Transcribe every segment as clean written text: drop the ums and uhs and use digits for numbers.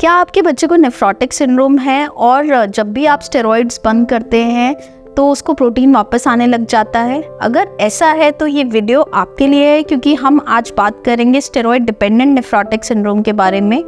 क्या आपके बच्चे को नेफ्रोटिक सिंड्रोम है और जब भी आप स्टेरॉइड्स बंद करते हैं तो उसको प्रोटीन वापस आने लग जाता है? अगर ऐसा है तो ये वीडियो आपके लिए है, क्योंकि हम आज बात करेंगे स्टेरॉइड डिपेंडेंट नेफ्रोटिक सिंड्रोम के बारे में।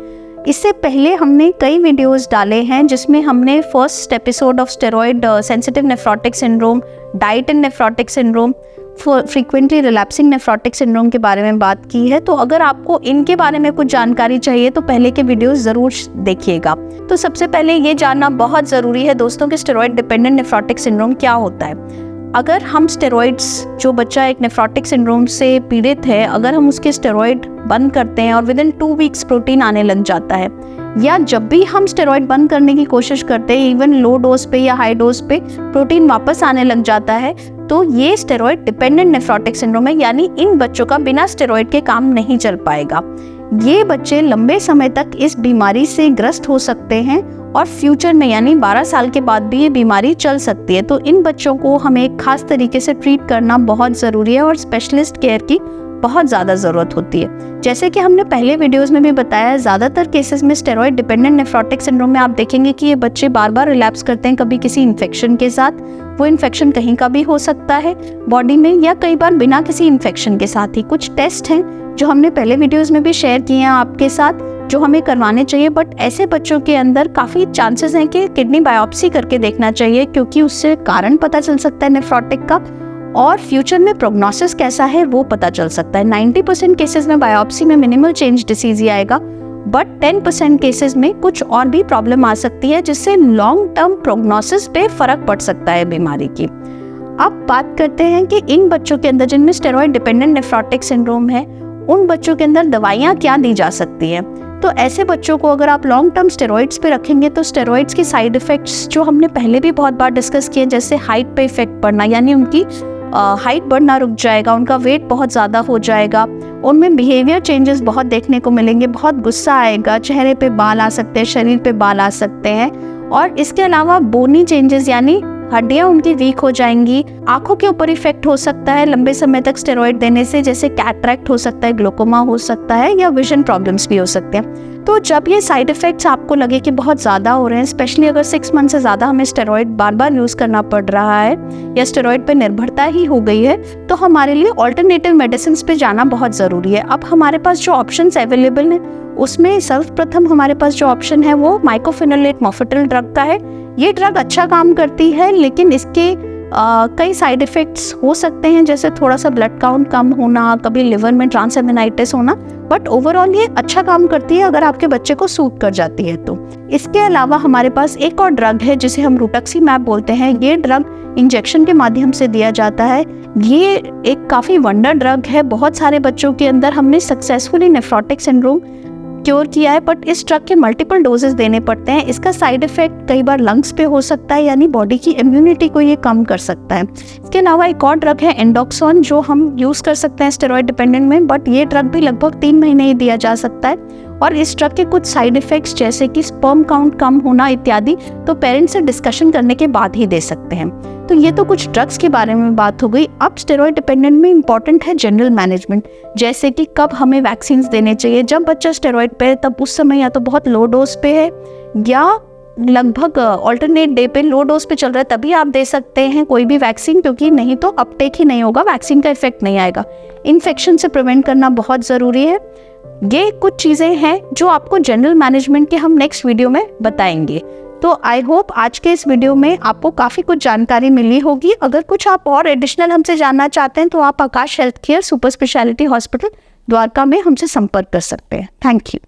इससे पहले हमने कई वीडियोस डाले हैं जिसमें हमने first episode of steroid sensitive nephrotic syndrome, diet and nephrotic syndrome, frequently relapsing nephrotic syndrome के बारे में बात की है। तो अगर आपको इनके बारे में कुछ जानकारी चाहिए तो पहले के वीडियोस ज़रूर देखिएगा। तो सबसे पहले ये जानना बहुत ज़रूरी है दोस्तों कि स्टेरॉइड डिपेंडेंट नेफ्रोटिक सिंड्रोम क्या होता है। अगर हम स्टेरॉइड्स, जो बच्चा एक नेफ्रोटिक सिंड्रोम से पीड़ित है, अगर हम उसके स्टेरॉइड बंद करते हैं और विद इन 2 वीक्स प्रोटीन आने लग जाता है, या जब भी हम स्टेरॉइड बंद करने की कोशिश करते हैं इवन लो डोज पे या हाई डोज पे प्रोटीन वापस आने लग जाता है, तो ये स्टेरॉइड डिपेंडेंट नेफ्रोटिक सिंड्रोम है। यानी इन बच्चों का बिना स्टेरॉइड के काम नहीं चल पाएगा। ये बच्चे लंबे समय तक इस बीमारी से ग्रस्त हो सकते हैं और फ्यूचर में यानी 12 साल के बाद भी ये बीमारी चल सकती है। तो इन बच्चों को हमें एक खास तरीके से ट्रीट करना बहुत ज़रूरी है और स्पेशलिस्ट केयर की बहुत ज़्यादा ज़रूरत होती है। जैसे कि हमने पहले वीडियोस में भी बताया, ज़्यादातर केसेस में स्टेरॉइड डिपेंडेंट नेफ्रोटिक सिंड्रोम में आप देखेंगे कि ये बच्चे बार बार रिलैप्स करते हैं, कभी किसी इन्फेक्शन के साथ। वो इन्फेक्शन कहीं का भी हो सकता है बॉडी में, या कई बार बिना किसी इन्फेक्शन के साथ ही। कुछ टेस्ट हैं जो हमने पहले वीडियोज़ में भी शेयर किए हैं आपके साथ, जो हमें करवाने चाहिए। बट ऐसे बच्चों के अंदर काफ़ी चांसेस हैं कि किडनी बायोप्सी करके देखना चाहिए, क्योंकि उससे कारण पता चल सकता है नेफ्रोटिक का, और फ्यूचर में प्रोग्नोसिस कैसा है वो पता चल सकता है। 90% केसेस में बायोप्सी में मिनिमल चेंज डिसीज ही आएगा, बट 10% केसेस में कुछ और भी प्रॉब्लम आ सकती है जिससे लॉन्ग टर्म प्रोग्नोसिस पे फर्क पड़ सकता है बीमारी की। अब बात करते हैं कि इन बच्चों के अंदर जिनमें स्टेरॉइड डिपेंडेंट नेफ्रोटिक सिंड्रोम है, उन बच्चों के अंदर दवाइयाँ क्या दी जा सकती हैं। तो ऐसे बच्चों को अगर आप लॉन्ग टर्म स्टेरॉइड्स पे रखेंगे तो स्टेरॉइड्स के साइड इफेक्ट्स जो हमने पहले भी बहुत बार डिस्कस किए, जैसे हाइट पे इफेक्ट पड़ना, यानी उनकी हाइट बढ़ना रुक जाएगा, उनका वेट बहुत ज़्यादा हो जाएगा, उनमें बिहेवियर चेंजेस बहुत देखने को मिलेंगे, बहुत गुस्सा आएगा, चेहरे पे बाल आ सकते हैं, शरीर पे बाल आ सकते हैं, और इसके अलावा बोनी चेंजेस यानी हड्डियां उनकी वीक हो जाएंगी। आंखों के ऊपर इफेक्ट हो सकता है लंबे समय तक स्टेरॉइड देने से, जैसे कैटरैक्ट हो सकता है, ग्लोकोमा हो सकता है, या विजन प्रॉब्लम्स भी हो सकते हैं। तो जब ये साइड इफेक्ट्स आपको लगे कि बहुत ज़्यादा हो रहे हैं, स्पेशली अगर 6 मंथ से ज़्यादा हमें स्टेरॉइड बार बार यूज़ करना पड़ रहा है या स्टेरॉइड पे निर्भरता ही हो गई है, तो हमारे लिए ऑल्टरनेटिव मेडिसिन पे जाना बहुत ज़रूरी है। अब हमारे पास जो ऑप्शंस अवेलेबल हैं उसमें सर्वप्रथम हमारे पास जो ऑप्शन है वो माइकोफिनोलेट मॉर्फेटिल ड्रग का है। ये ड्रग अच्छा काम करती है, लेकिन इसके कई साइड इफ़ेक्ट्स हो सकते हैं, जैसे थोड़ा सा ब्लड काउंट कम होना, कभी लिवर में ट्रांसएमिनाइटिस होना, बट ओवरऑल ये अच्छा काम करती है अगर आपके बच्चे को सूट कर जाती है तो। इसके अलावा हमारे पास एक और ड्रग है जिसे हम रूटक्सीमैब बोलते हैं। ये ड्रग इंजेक्शन के माध्यम से दिया जाता है। ये एक काफ़ी वंडर ड्रग है। बहुत सारे बच्चों के अंदर हमने सक्सेसफुली नेफ्रोटिक सिंड्रोम क्योर किया है, बट इस ड्रग के मल्टीपल डोजेस देने पड़ते हैं। इसका साइड इफेक्ट कई बार लंग्स पे हो सकता है, यानी बॉडी की इम्यूनिटी को ये कम कर सकता है। इसके अलावा एक और ड्रग है एंडोक्सोन, जो हम यूज़ कर सकते हैं स्टेरॉइड डिपेंडेंट में, बट ये ड्रग भी लगभग 3 महीने ही दिया जा सकता है। और इस ड्रग के कुछ साइड इफेक्ट्स जैसे कि स्पर्म काउंट कम होना इत्यादि तो पेरेंट्स से डिस्कशन करने के बाद ही दे सकते हैं। तो ये तो कुछ ड्रग्स के बारे में बात हो गई। अब स्टेरॉइड डिपेंडेंट में इंपॉर्टेंट है जनरल मैनेजमेंट, जैसे कि कब हमें वैक्सीन देने चाहिए। जब बच्चा स्टेरॉइड पे है तब उस समय या तो बहुत लो डोज पे है या लगभग ऑल्टरनेट डे पे लो डोज पे चल रहा है, तभी आप दे सकते हैं कोई भी वैक्सीन, क्योंकि नहीं तो अपटेक ही नहीं होगा, वैक्सीन का इफेक्ट नहीं आएगा। इन्फेक्शन से प्रिवेंट करना बहुत ज़रूरी है। ये कुछ चीज़ें हैं जो आपको जनरल मैनेजमेंट के हम नेक्स्ट वीडियो में बताएंगे। तो आई होप आज के इस वीडियो में आपको काफ़ी कुछ जानकारी मिली होगी। अगर कुछ आप और एडिशनल हमसे जानना चाहते हैं तो आप Aakash health care super speciality hospital Dwarka में हमसे संपर्क कर सकते हैं। Thank you.